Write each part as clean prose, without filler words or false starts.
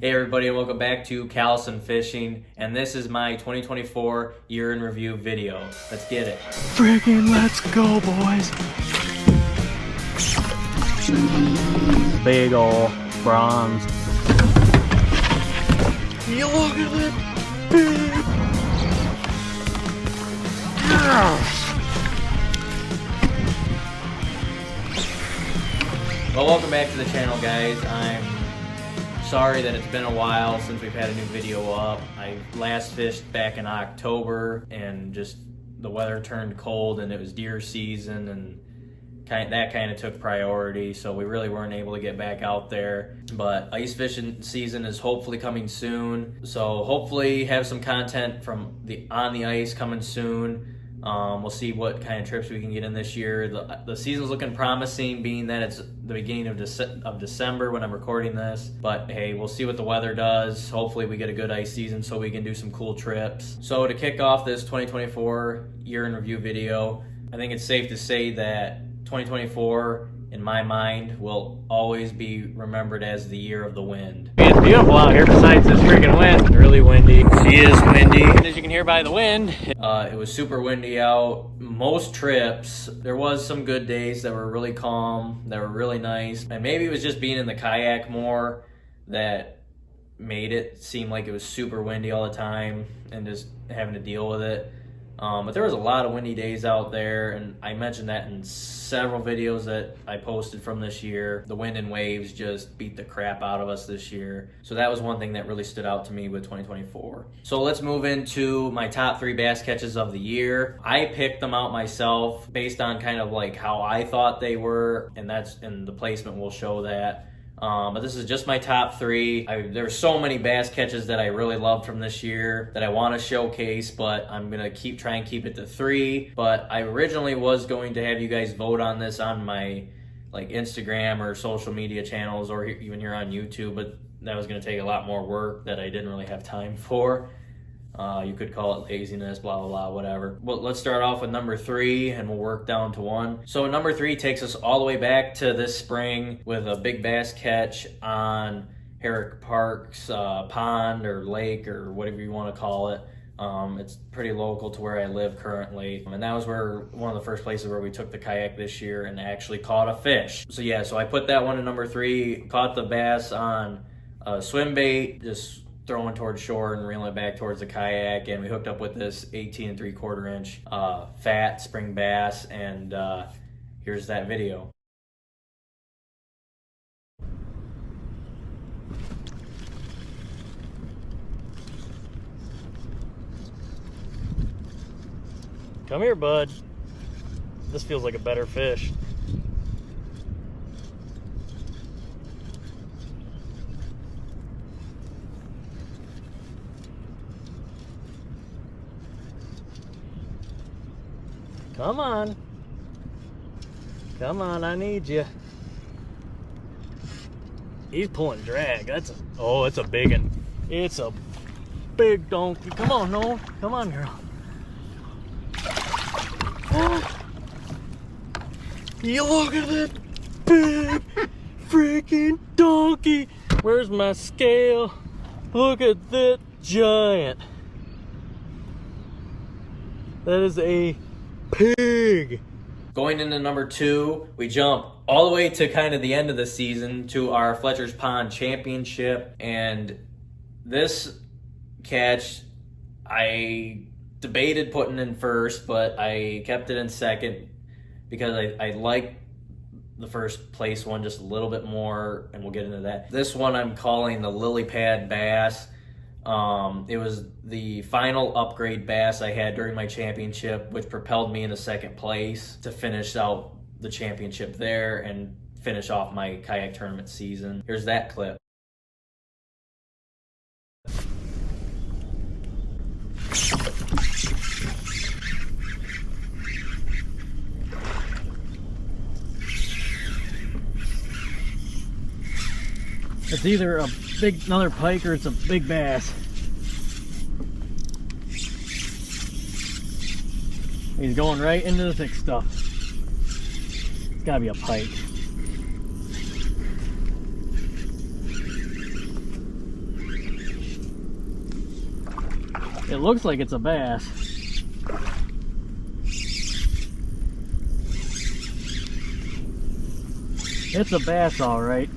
Hey everybody, and welcome back to Callison Fishing, and this is my 2024 year in review video. Let's get it. Friggin' let's go, boys. Big ol' bronze. You look at that big. Well, welcome back to the channel, guys. I'm sorry that it's been a while since we've had a new video up. I last fished back in October, and just the weather turned cold and it was deer season, and that kind of took priority, so we really weren't able to get back out there. But ice fishing season is hopefully coming soon, so hopefully have some content from on the ice coming soon. We'll see what kind of trips we can get in this year. The season's looking promising, being that it's the beginning of December when I'm recording this. But hey, we'll see what the weather does. Hopefully we get a good ice season so we can do some cool trips. So to kick off this 2024 year in review video, I think it's safe to say that 2024, in my mind, will always be remembered as the year of the wind. It's beautiful out here besides this freaking wind. It's really windy. She is windy. And as you can hear by the wind, it was super windy out. Most trips, there was some good days that were really calm, that were really nice. And maybe it was just being in the kayak more that made it seem like it was super windy all the time and just having to deal with it. But there was a lot of windy days out there, and I mentioned that in several videos that I posted from this year. The wind and waves just beat the crap out of us this year. So that was one thing that really stood out to me with 2024. So let's move into my top 3 bass catches of the year. I picked them out myself based on kind of like how I thought they were, and the placement will show that. But this is just my top 3. There were so many bass catches that I really loved from this year that I want to showcase, but I'm going to try and keep it to 3. But I originally was going to have you guys vote on this on my Instagram or social media channels, or even here on YouTube, but that was going to take a lot more work that I didn't really have time for. You could call it laziness, blah, blah, blah, whatever. Well, let's start off with number 3, and we'll work down to 1. So number 3 takes us all the way back to this spring with a big bass catch on Herrick Park's pond or lake or whatever you want to call it. It's pretty local to where I live currently. And that was one of the first places where we took the kayak this year and actually caught a fish. So yeah, so I put that one in number 3, caught the bass on swim bait, just throwing towards shore and reeling it back towards the kayak, and we hooked up with this 18 3/4 inch fat spring bass, and here's that video. come here, bud. This feels like a better fish. Come on. Come on, I need you. He's pulling drag. It's a big one. It's a big donkey. Come on, Noel. Come on, girl. Oh. You look at that big freaking donkey. Where's my scale? Look at that giant. That is a pig. Going into number 2, we jump all the way to kind of the end of the season to our Fletcher's Pond Championship, and this catch I debated putting in first, but I kept it in second because I like the first place one just a little bit more, and we'll get into that. This one I'm calling the lily pad bass. It was the final upgrade bass I had during my championship, which propelled me into second place to finish out the championship there and finish off my kayak tournament season. Here's that clip. It's either another pike or it's a big bass. He's going right into the thick stuff. It's gotta be a pike. It looks like it's a bass. It's a bass, all right.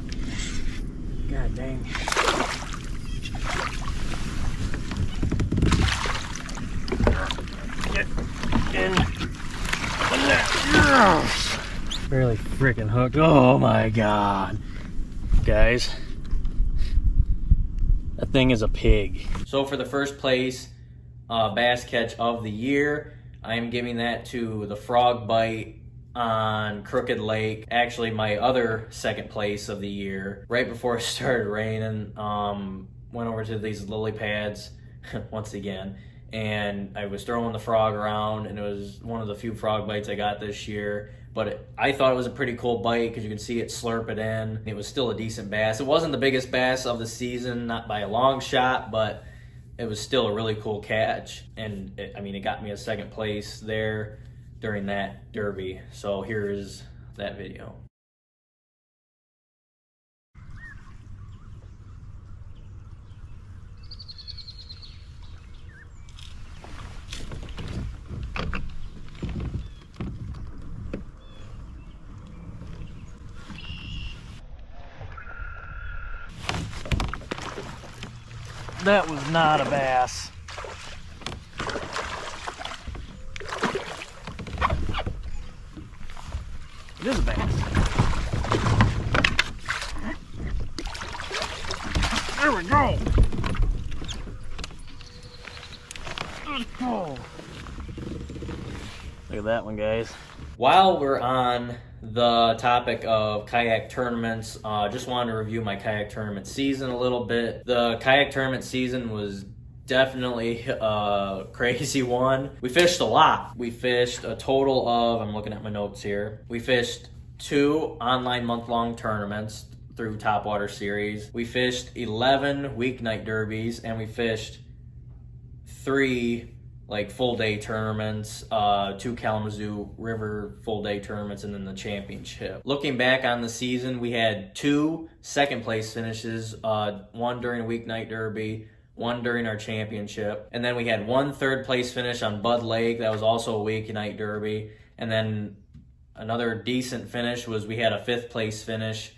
God dang. Get in. Barely freaking hooked. Oh my god. Guys, that thing is a pig. So for the first place bass catch of the year, I am giving that to the frog bite on Crooked Lake. Actually, my other second place of the year, right before it started raining, went over to these lily pads once again, and I was throwing the frog around, and it was one of the few frog bites I got this year. But I thought it was a pretty cool bite because you could see it slurp it in. It was still a decent bass. It wasn't the biggest bass of the season, not by a long shot, but it was still a really cool catch. And it got me a second place there during that derby. So here is that video. That was not a bass. It is a bass. There we go. Oh. Look at that one, guys. While we're on the topic of kayak tournaments, just wanted to review my kayak tournament season a little bit. The kayak tournament season was definitely a crazy one. We fished a lot. We fished a total of, I'm looking at my notes here, we fished 2 online month-long tournaments through Topwater Series. We fished 11 weeknight derbies, and we fished 3 full day tournaments, 2 Kalamazoo River full day tournaments, and then the championship. Looking back on the season, we had 2 second place finishes, one during a weeknight derby, one during our championship, and then we had 1 third place finish on Bud Lake. That was also a weeknight derby, and then another decent finish was we had a 5th place finish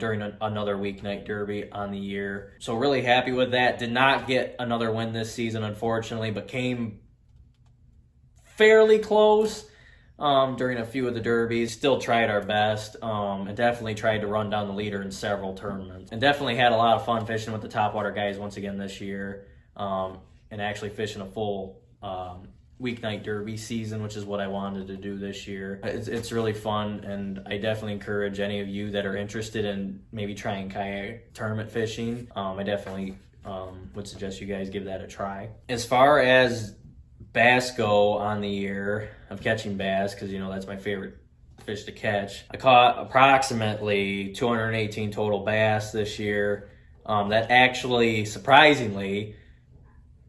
during another weeknight derby on the year. So really happy with that. Did not get another win this season, unfortunately, but came fairly close during a few of the derbies. Still tried our best, and definitely tried to run down the leader in several tournaments. And definitely had a lot of fun fishing with the Topwater guys once again this year, and actually fishing a full weeknight derby season, which is what I wanted to do this year. It's really fun, and I definitely encourage any of you that are interested in maybe trying kayak tournament fishing. I definitely would suggest you guys give that a try. As far as bass go on the year of catching bass, because that's my favorite fish to catch, I caught approximately 218 total bass this year. That actually, surprisingly,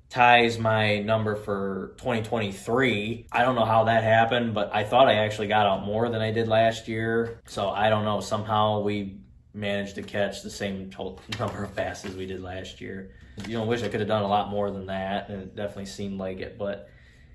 ties my number for 2023. I don't know how that happened, but I thought I actually got out more than I did last year. So I don't know, somehow we managed to catch the same total number of bass as we did last year. Wish I could have done a lot more than that, and it definitely seemed like it, but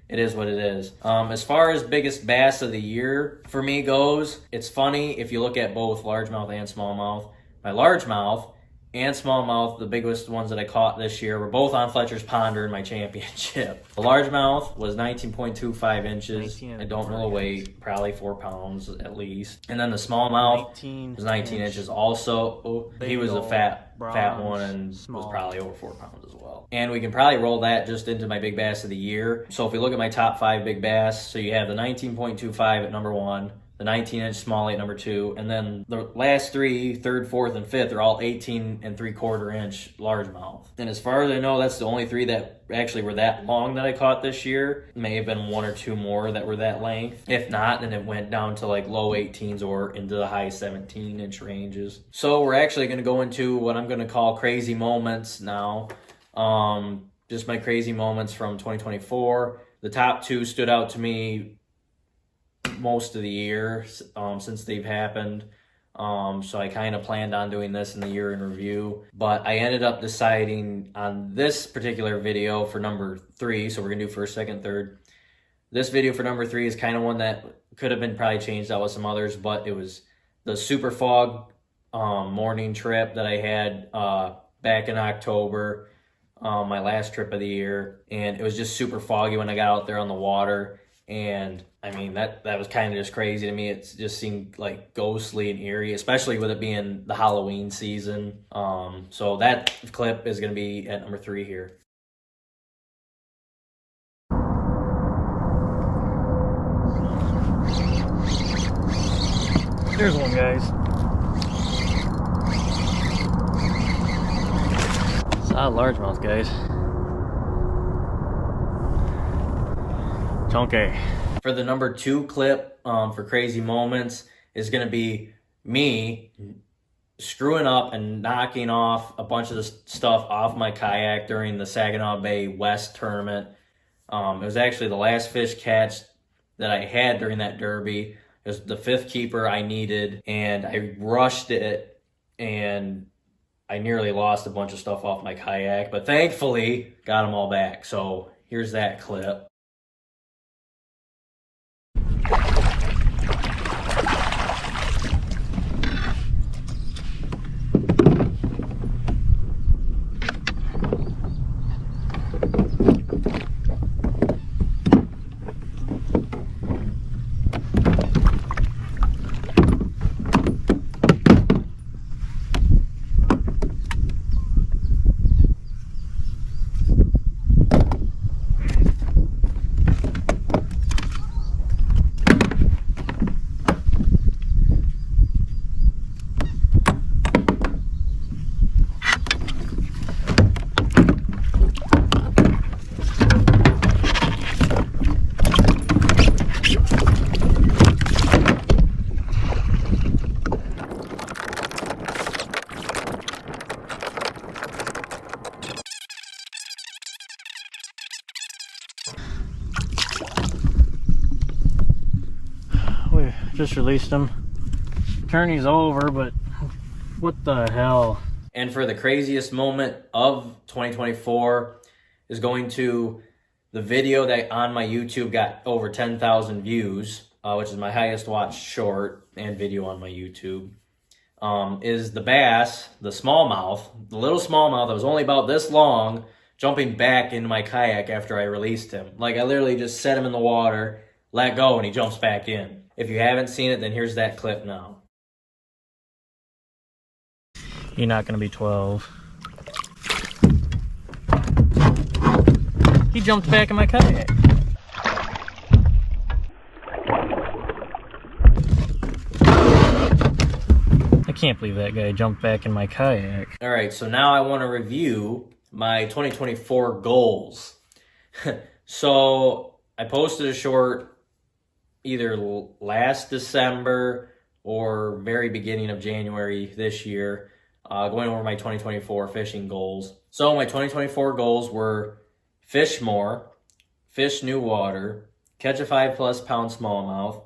it is what it is. As far as biggest bass of the year for me goes, it's funny if you look at both largemouth and smallmouth. My largemouth and smallmouth, the biggest ones that I caught this year, were both on Fletcher's Ponder in my championship. The largemouth was 19.25 inches. I don't know the weight, probably 4 pounds at least. And then the smallmouth was 19 inches also. He was a fat one and was probably over 4 pounds as well. And we can probably roll that just into my big bass of the year. So if we look at my top 5 big bass, so you have the 19.25 at number 1, the 19-inch smallie at number 2, and then the last 3, 3rd, 4th, and 5th are all 18 3/4 inch largemouth. And as far as I know, that's the only 3 that actually were that long that I caught this year. May have been 1 or 2 more that were that length. If not, then it went down to low 18s or into the high 17-inch ranges. So we're actually going to go into what I'm going to call crazy moments now. Just my crazy moments from 2024. The top 2 stood out to me most of the year since they've happened. So I kind of planned on doing this in the year in review, but I ended up deciding on this particular video for number 3. So we're gonna do first, second, third. This video for number 3 is kind of one that could have been probably changed out with some others, but it was the super fog morning trip that I had back in October, my last trip of the year. And it was just super foggy when I got out there on the water. And I mean, that was kind of just crazy to me. It just seemed like ghostly and eerie, especially with it being the Halloween season. So that clip is going to be at number 3 here. There's one, guys. Solid largemouth, guys. Chunky. For the number 2 clip for crazy moments is going to be me screwing up and knocking off a bunch of the stuff off my kayak during the Saginaw Bay West tournament. It was actually the last fish catch that I had during that derby. It was the 5th keeper I needed, and I rushed it, and I nearly lost a bunch of stuff off my kayak, but thankfully got them all back. So here's that clip. We just released him. Tourney's over, but what the hell? And for the craziest moment of 2024 is going to the video that on my YouTube got over 10,000 views, which is my highest watched short and video on my YouTube, is the bass, the smallmouth, the little smallmouth that was only about this long, jumping back into my kayak after I released him. Like, I literally just set him in the water, let go, and he jumps back in. If you haven't seen it, then here's that clip now. You're not gonna be 12. He jumped back in my kayak. I can't believe that guy jumped back in my kayak. All right, so now I want to review my 2024 goals. So I posted a short either last December or very beginning of January this year, going over my 2024 fishing goals. So my 2024 goals were fish more, fish new water, catch a 5+ pound smallmouth,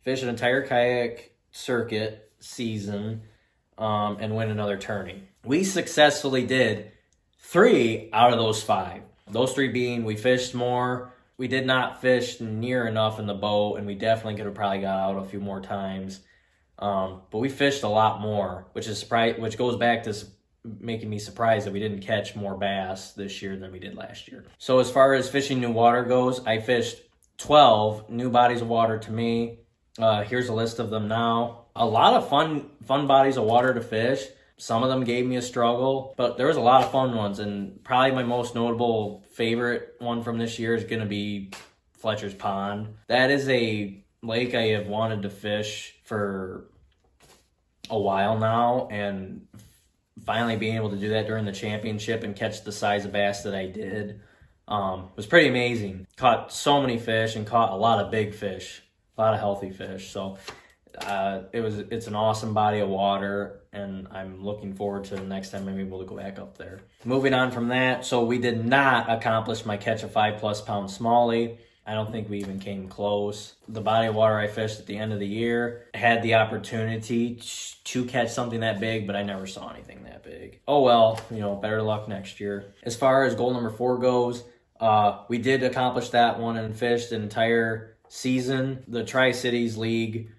fish an entire kayak circuit season, and win another tourney. We successfully did 3 out of those 5. Those 3 being we fished more, we did not fish near enough in the boat, and we definitely could have probably got out a few more times. But we fished a lot more, which goes back to making me surprised that we didn't catch more bass this year than we did last year. So as far as fishing new water goes, I fished 12 new bodies of water to me. Here's a list of them now. A lot of fun bodies of water to fish. Some of them gave me a struggle, but there was a lot of fun ones, and probably my most notable favorite one from this year is going to be Fletcher's Pond. That is a lake I have wanted to fish for a while now, and finally being able to do that during the championship and catch the size of bass that I did was pretty amazing. Caught so many fish and caught a lot of big fish, a lot of healthy fish. So it's an awesome body of water, and I'm looking forward to the next time I'm able to go back up there. Moving on from that, so we did not accomplish my catch a 5+ pound smallie. I don't think we even came close. The body of water I fished at the end of the year had the opportunity to catch something that big, but I never saw anything that big. Oh well, you know, better luck next year. As far as goal number 4 goes, we did accomplish that one and fished an entire season. The Tri-Cities League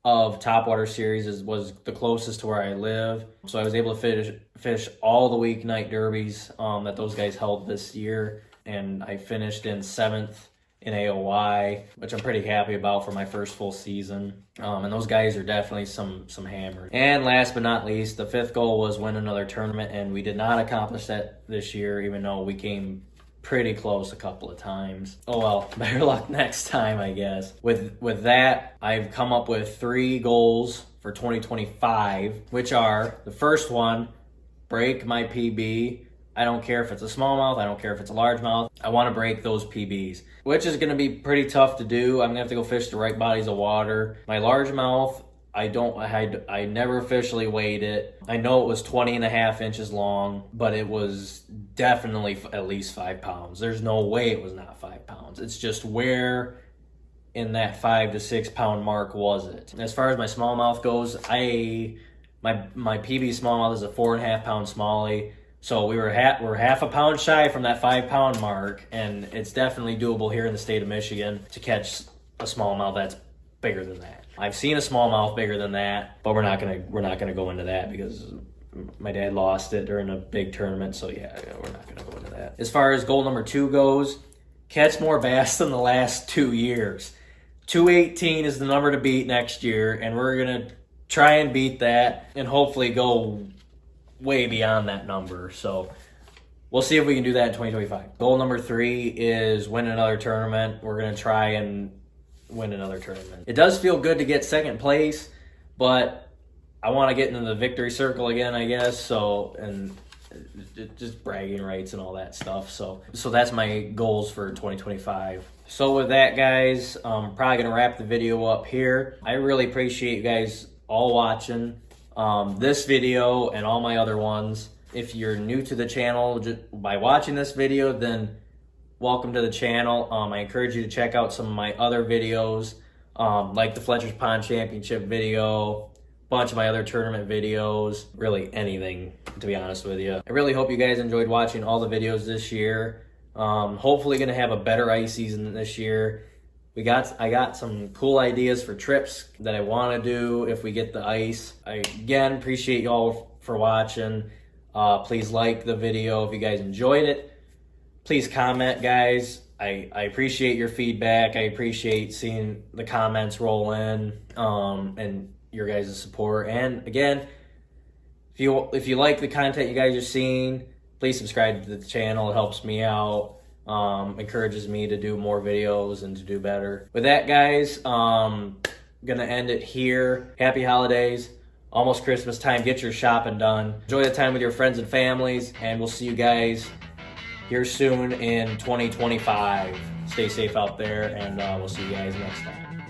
of Topwater Series was the closest to where I live. So I was able to fish all the weeknight derbies that those guys held this year. And I finished in 7th in AOY, which I'm pretty happy about for my first full season. And those guys are definitely some hammers. And last but not least, the 5th goal was win another tournament, and we did not accomplish that this year, even though we came pretty close a couple of times. Oh well, better luck next time, I guess. With that, I've come up with 3 goals for 2025, which are, the first one, break my PB. I don't care if it's a smallmouth, I don't care if it's a largemouth. I want to break those PBs, which is going to be pretty tough to do. I'm going to have to go fish the right bodies of water. My largemouth, I never officially weighed it. I know it was 20.5 inches long, but it was definitely at least 5 pounds. There's no way it was not 5 pounds. It's just where in that 5 to 6 pound mark was it. As far as my smallmouth goes, my PB smallmouth is a 4.5 pound smallie. So we're half a pound shy from that 5 pound mark, and it's definitely doable here in the state of Michigan to catch a smallmouth that's bigger than that. I've seen a smallmouth bigger than that, but we're not gonna go into that because my dad lost it during a big tournament. So yeah, we're not gonna go into that. As far as goal number 2 goes, catch more bass than the last 2 years. 218 is the number to beat next year, and we're gonna try and beat that and hopefully go way beyond that number. So we'll see if we can do that in 2025. Goal number 3 is win another tournament. We're gonna try and win another tournament. It does feel good to get 2nd place, but I want to get into the victory circle again, I guess. So, and just bragging rights and all that stuff. So that's my goals for 2025. So with that, guys, I'm probably gonna wrap the video up here. I really appreciate you guys all watching this video and all my other ones. If you're new to the channel by watching this video, then welcome to the channel. I encourage you to check out some of my other videos, like the Fletcher's Pond Championship video, a bunch of my other tournament videos, really anything, to be honest with you. I really hope you guys enjoyed watching all the videos this year. Hopefully gonna have a better ice season this year. I got some cool ideas for trips that I want to do if we get the ice. I again appreciate y'all for watching. Please like the video if you guys enjoyed it. Please comment, guys. I appreciate your feedback. I appreciate seeing the comments roll in, and your guys' support. And again, if you like the content you guys are seeing, please subscribe to the channel. It helps me out, encourages me to do more videos and to do better. With that, guys, gonna end it here. Happy holidays. Almost Christmas time. Get your shopping done. Enjoy the time with your friends and families, and we'll see you guys here soon in 2025. Stay safe out there, and we'll see you guys next time.